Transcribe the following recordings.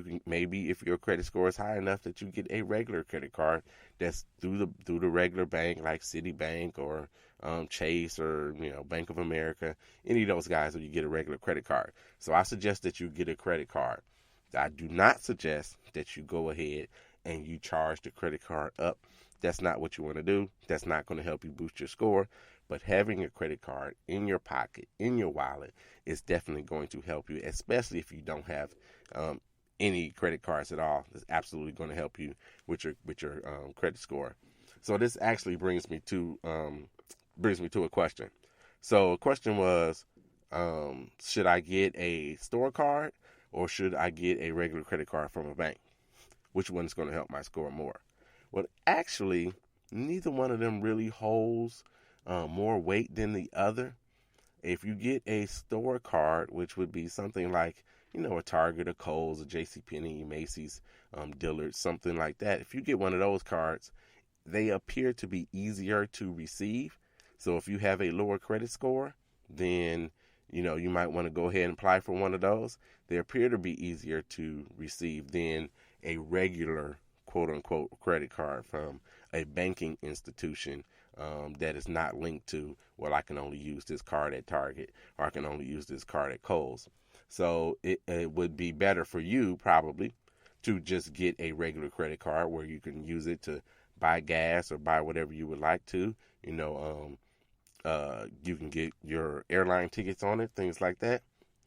you can, maybe if your credit score is high enough that you get a regular credit card that's through the regular bank like Citibank or Chase or Bank of America, any of those guys where you get a regular credit card. So I suggest that you get a credit card. I do not suggest that you go ahead and you charge the credit card up. That's not what you want to do. That's not going to help you boost your score. But having a credit card in your pocket, in your wallet, is definitely going to help you, especially if you don't have any credit cards at all. It's absolutely going to help you with your credit score. So this actually brings me to a question. So the question was, should I get a store card or should I get a regular credit card from a bank? Which one is going to help my score more? Well, actually, neither one of them really holds more weight than the other. If you get a store card, which would be something like, a Target, a Kohl's, a JCPenney, Macy's, Dillard's, something like that. If you get one of those cards, they appear to be easier to receive. So if you have a lower credit score, then, you might want to go ahead and apply for one of those. They appear to be easier to receive than a regular quote unquote credit card from a banking institution that is not linked to, well, I can only use this card at Target or I can only use this card at Kohl's. So it would be better for you probably to just get a regular credit card where you can use it to buy gas or buy whatever you would like to. You can get your airline tickets on it, things like that.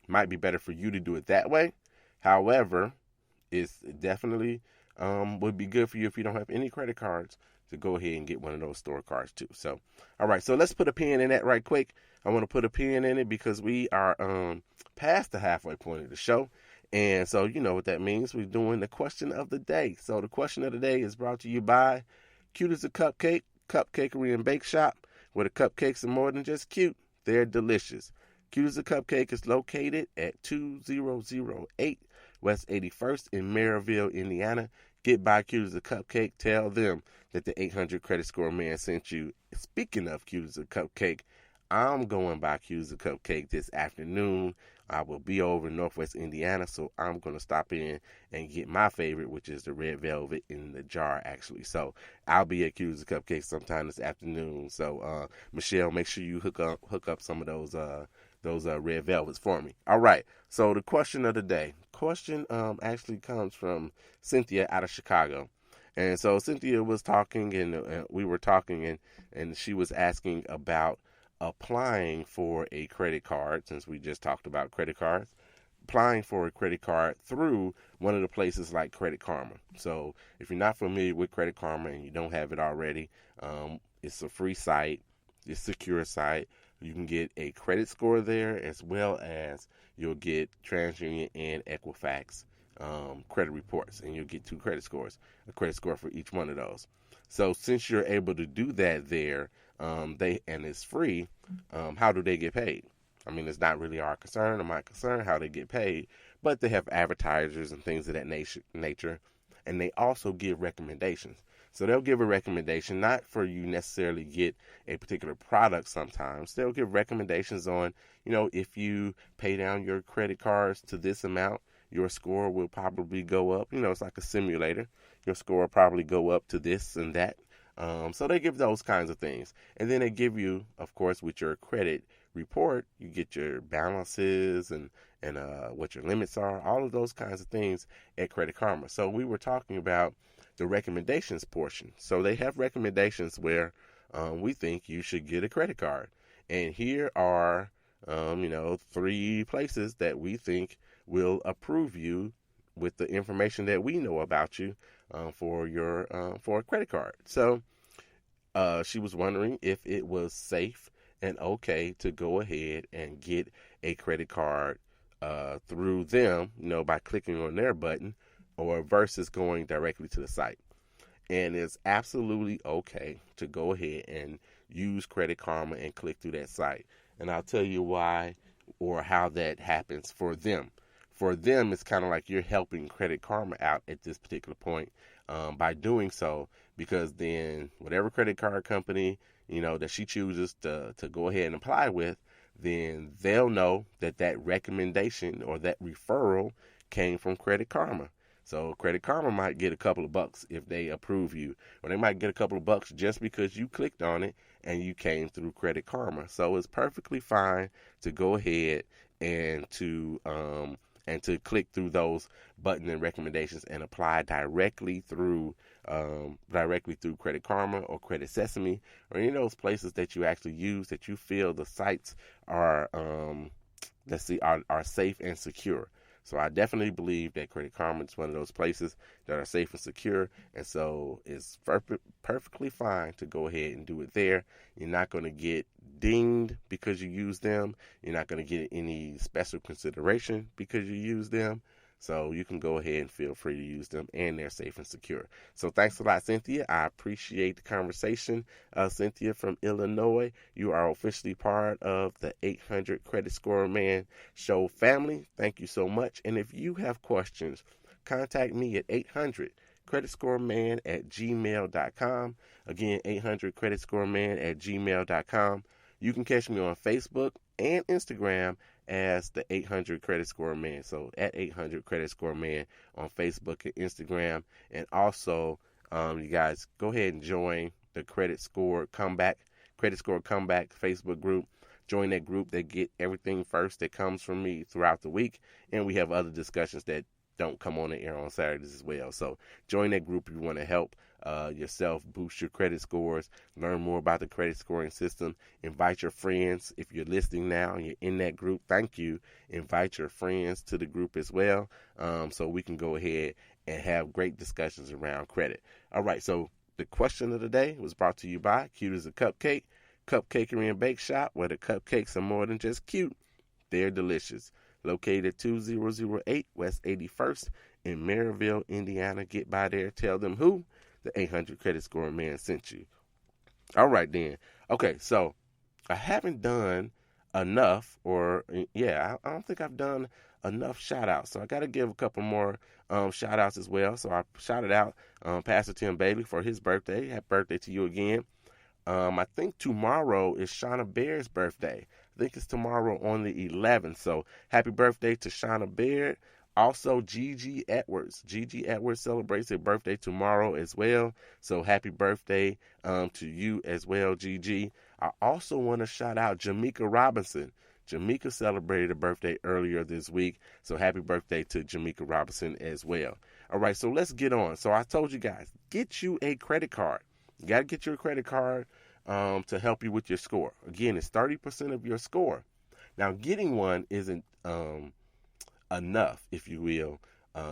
Might be better for you to do it that way. However, it's definitely would be good for you if you don't have any credit cards to go ahead and get one of those store cards too. So, all right, so let's put a pin in that right quick. I want to put a pin in it because we are past the halfway point of the show. And so you know what that means. We're doing the question of the day. So the question of the day is brought to you by Cute as a Cupcake, Cupcakery and Bake Shop, where the cupcakes are more than just cute. They're delicious. Cute as a Cupcake is located at 2008 West 81st in Maryville, Indiana. Get by Cute as a Cupcake. Tell them that the 800 credit score man sent you. Speaking of Cute as a Cupcake, I'm going by Cute as a Cupcake this afternoon. I will be over in Northwest Indiana, so I'm going to stop in and get my favorite, which is the red velvet in the jar, actually. So I'll be at Cute as a Cupcake sometime this afternoon. So Michelle, make sure you hook up some of those red velvets for me. All right. So the question of the day. Question actually comes from Cynthia out of Chicago. And so Cynthia was talking and we were talking and she was asking about applying for a credit card, since we just talked about credit cards, applying for a credit card through one of the places like Credit Karma. So if you're not familiar with Credit Karma and you don't have it already, it's a free site. It's a secure site. You can get a credit score there, as well as you'll get TransUnion and Equifax credit reports, and you'll get 2 credit scores, a credit score for each one of those. So since you're able to do that there, and it's free, how do they get paid? I mean, it's not really our concern or my concern how they get paid, but they have advertisers and things of that nature, and they also give recommendations. So they'll give a recommendation, not for you necessarily get a particular product sometimes. They'll give recommendations on, if you pay down your credit cards to this amount, your score will probably go up. It's like a simulator. Your score will probably go up to this and that. So they give those kinds of things. And then they give you, of course, with your credit report, you get your balances and what your limits are, all of those kinds of things at Credit Karma. So we were talking about the recommendations portion. So they have recommendations where we think you should get a credit card. And here are, 3 places that we think will approve you with the information that we know about you for a credit card. So she was wondering if it was safe and okay to go ahead and get a credit card through them, by clicking on their button, or versus going directly to the site. And it's absolutely okay to go ahead and use Credit Karma and click through that site. And I'll tell you why or how that happens for them. For them, it's kind of like you're helping Credit Karma out at this particular point by doing so, because then whatever credit card company, that she chooses to go ahead and apply with, then they'll know that recommendation or that referral came from Credit Karma. So Credit Karma might get a couple of bucks if they approve you, or they might get a couple of bucks just because you clicked on it and you came through Credit Karma. So it's perfectly fine to go ahead and to click through those buttons and recommendations and apply directly through Credit Karma or Credit Sesame or any of those places that you actually use that you feel the sites are are safe and secure. So I definitely believe that Credit Karma is one of those places that are safe and secure, and so it's perfectly fine to go ahead and do it there. You're not going to get dinged because you use them. You're not going to get any special consideration because you use them. So you can go ahead and feel free to use them, and they're safe and secure. So thanks a lot, Cynthia. I appreciate the conversation. Cynthia from Illinois, you are officially part of the 800 Credit Score Man Show family. Thank you so much. And if you have questions, contact me at 800 creditscoreman at gmail.com. Again, 800 creditscoreman at gmail.com. You can catch me on Facebook and Instagram as the 800 Credit Score Man. So at 800 Credit Score Man on Facebook and Instagram. And also, you guys go ahead and join the Credit Score Comeback Facebook group. Join that group. They get everything first that comes from me throughout the week. And we have other discussions that don't come on the air on Saturdays as well. So join that group if you want to help yourself boost your credit scores, learn more about the credit scoring system. Invite your friends. If you're listening now and you're in that group, thank you. Invite your friends to the group as well, so we can go ahead and have great discussions around credit. All right, so the question of the day was brought to you by Cute as a Cupcake, Cupcakery and Bake Shop, where the cupcakes are more than just cute. They're delicious. Located at 2008 West 81st in Maryville, Indiana. Get by there. Tell them who the 800 Credit Score Man sent you. All right, then. Okay, so I haven't done enough, I don't think I've done enough shout-outs. So I got to give a couple more shout-outs as well. So I shouted out Pastor Tim Bailey for his birthday. Happy birthday to you again. I think tomorrow is Shauna Bear's birthday. I think it's tomorrow on the 11th. So happy birthday to Shauna Bear. Also, Gigi Edwards. Gigi Edwards celebrates her birthday tomorrow as well. So happy birthday to you as well, Gigi. I also want to shout out Jamaica Robinson. Jamaica celebrated her birthday earlier this week. So happy birthday to Jamaica Robinson as well. All right, so let's get on. So I told you guys, get you a credit card. You got to get your credit card to help you with your score. Again, it's 30% of your score. Now, getting one isn't enough, if you will,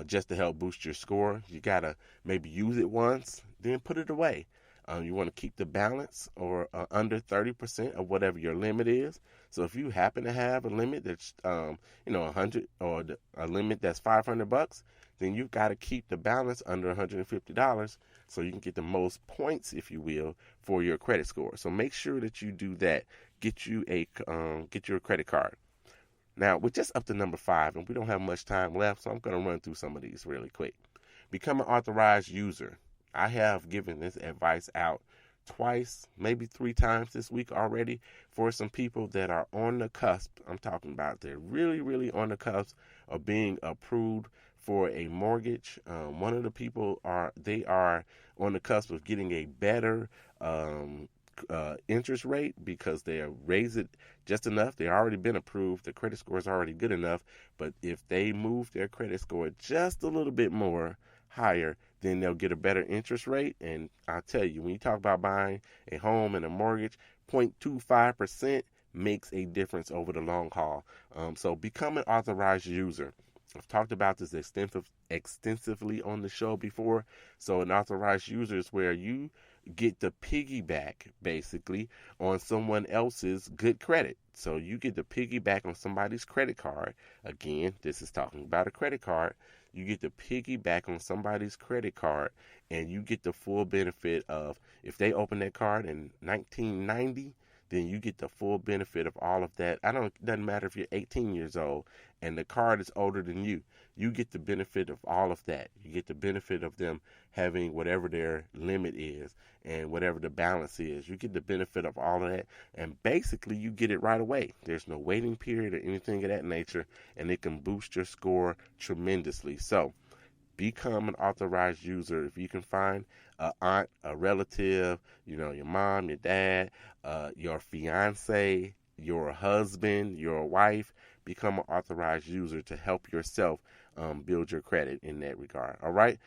just to help boost your score. You got to maybe use it once, then put it away. You want to keep the balance or under 30% of whatever your limit is. So if you happen to have a limit that's 100 or a limit that's $500, then you've got to keep the balance under $150 so you can get the most points, if you will, for your credit score. So make sure that you do that. Get you a credit card. Now, we're just up to number 5, and we don't have much time left, so I'm going to run through some of these really quick. Become an authorized user. I have given this advice out twice, maybe 3 times this week already for some people that are on the cusp. I'm talking about they're really, really on the cusp of being approved for a mortgage. One of the people are on the cusp of getting a better interest rate because they raise it just enough. They've already been approved. The credit score is already good enough. But if they move their credit score just a little bit more higher, then they'll get a better interest rate. And I'll tell you, when you talk about buying a home and a mortgage, 0.25% makes a difference over the long haul. So become an authorized user. I've talked about this extensively on the show before. So an authorized user is where you get the piggyback, basically, on someone else's good credit. So you get the piggyback on somebody's credit card. Again, this is talking about a credit card. You get the piggyback on somebody's credit card, and you get the full benefit of, if they open that card in 1990, then you get the full benefit of all of that. It doesn't matter if you're 18 years old and the card is older than you. You get the benefit of all of that. You get the benefit of them having whatever their limit is and whatever the balance is. You get the benefit of all of that, and basically you get it right away. There's no waiting period or anything of that nature, and it can boost your score tremendously. So Become an authorized user. If you can find a aunt, a relative, your mom, your dad, your fiance, your husband, your wife, become an authorized user to help yourself build your credit in that regard. All right.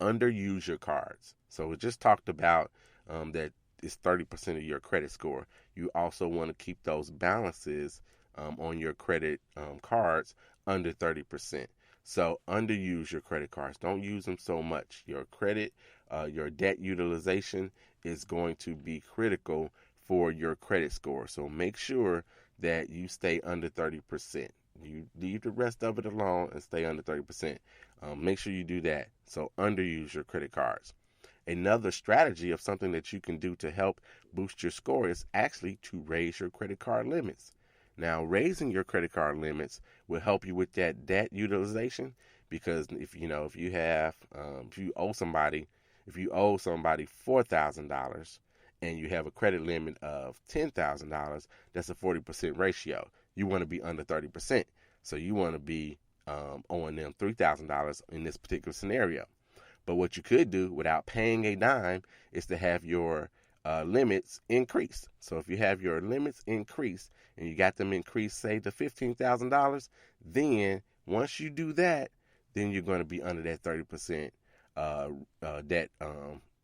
Underuse your cards. So we just talked about that it's 30% of your credit score. You also want to keep those balances on your credit cards under 30%. So underuse your credit cards. Don't use them so much. Your credit, your debt utilization is going to be critical for your credit score. So make sure that you stay under 30%. You leave the rest of it alone and stay under 30%. Make sure you do that. So underuse your credit cards. Another strategy of something that you can do to help boost your score is actually to raise your credit card limits. Now, raising your credit card limits will help you with that debt utilization, because if you owe somebody $4,000 and you have a credit limit of $10,000, that's a 40% ratio. You want to be under 30%. So you want to be owing them $3,000 in this particular scenario. But what you could do without paying a dime is to have your limits increased. So if you have your limits increased and you got them increased, say to $15,000, then once you do that, then you're going to be under that 30%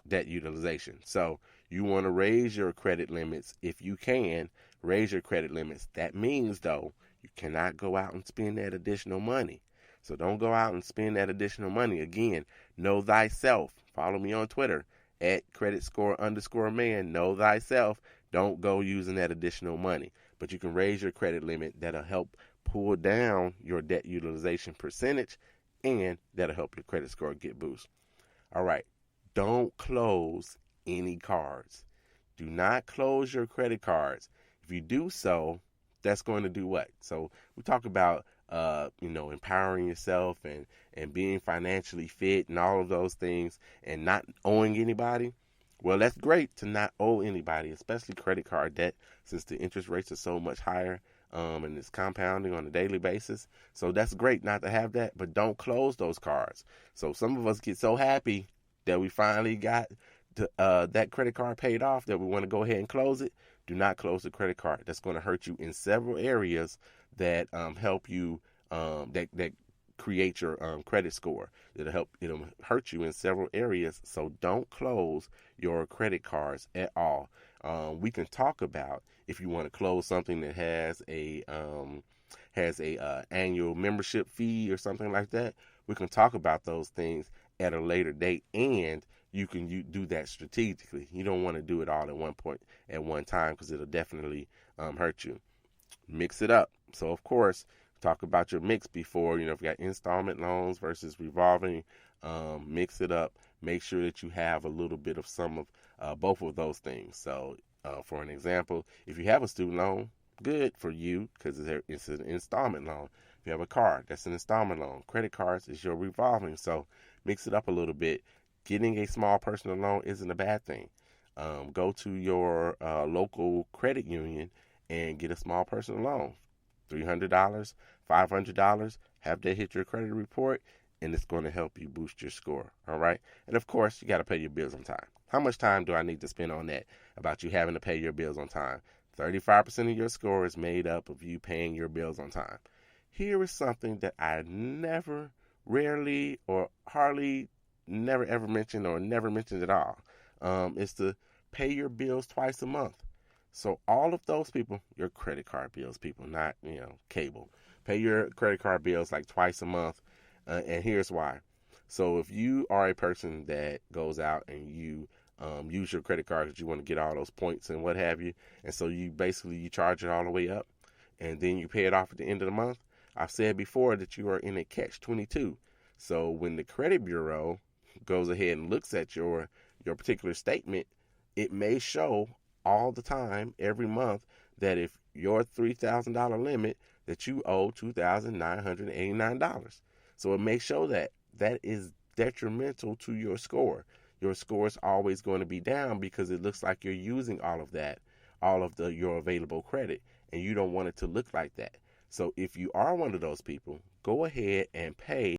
debt utilization. So you want to raise your credit limits if you can. Raise your credit limits. That means, though, you cannot go out and spend that additional money. So don't go out and spend that additional money. Again, know thyself. Follow me on Twitter at @creditscore_man. Know thyself. Don't go using that additional money. But you can raise your credit limit. That'll help pull down your debt utilization percentage, and that'll help your credit score get boost. All right. Don't close any cards. Do not close your credit cards. If you do so, that's going to do what? So we talk about empowering yourself and being financially fit and all of those things and not owing anybody. Well, that's great to not owe anybody, especially credit card debt, since the interest rates are so much higher and it's compounding on a daily basis. So that's great not to have that, but don't close those cards. So some of us get so happy that we finally got that credit card paid off that we want to go ahead and close it. Do not close the credit card. That's going to hurt you in several areas that help you, that create your credit score. It'll hurt you in several areas. So don't close your credit cards at all. We can talk about if you want to close something that has a annual membership fee or something like that. We can talk about those things at a later date, and you do that strategically. You don't want to do it all at one point at one time, because it'll definitely hurt you. Mix it up. So of course, talk about your mix before. If you got installment loans versus revolving, mix it up. Make sure that you have a little bit of some of both of those things. So for an example, if you have a student loan, good for you, because it's an installment loan. If you have a car, that's an installment loan. Credit cards is your revolving. So mix it up a little bit. Getting a small personal loan isn't a bad thing. Go to your local credit union and get a small personal loan. $300, $500, have that hit your credit report, and it's going to help you boost your score. All right. And of course, you got to pay your bills on time. How much time do I need to spend on that about you having to pay your bills on time? 35% of your score is made up of you paying your bills on time. Here is something that I rarely, or hardly never ever mentioned, or never mentioned at all. Is to pay your bills twice a month. So all of those people, your credit card bills, people, not cable, pay your credit card bills like twice a month. And here's why. So if you are a person that goes out and you use your credit card because you want to get all those points and what have you, and so you charge it all the way up, and then you pay it off at the end of the month. I've said before that you are in a catch-22. So when the credit bureau goes ahead and looks at your particular statement, it may show all the time, every month, that if your $3,000 limit, that you owe $2,989. So it may show that is detrimental to your score. Your score is always going to be down because it looks like you're using all of your available credit, and you don't want it to look like that. So if you are one of those people, go ahead and pay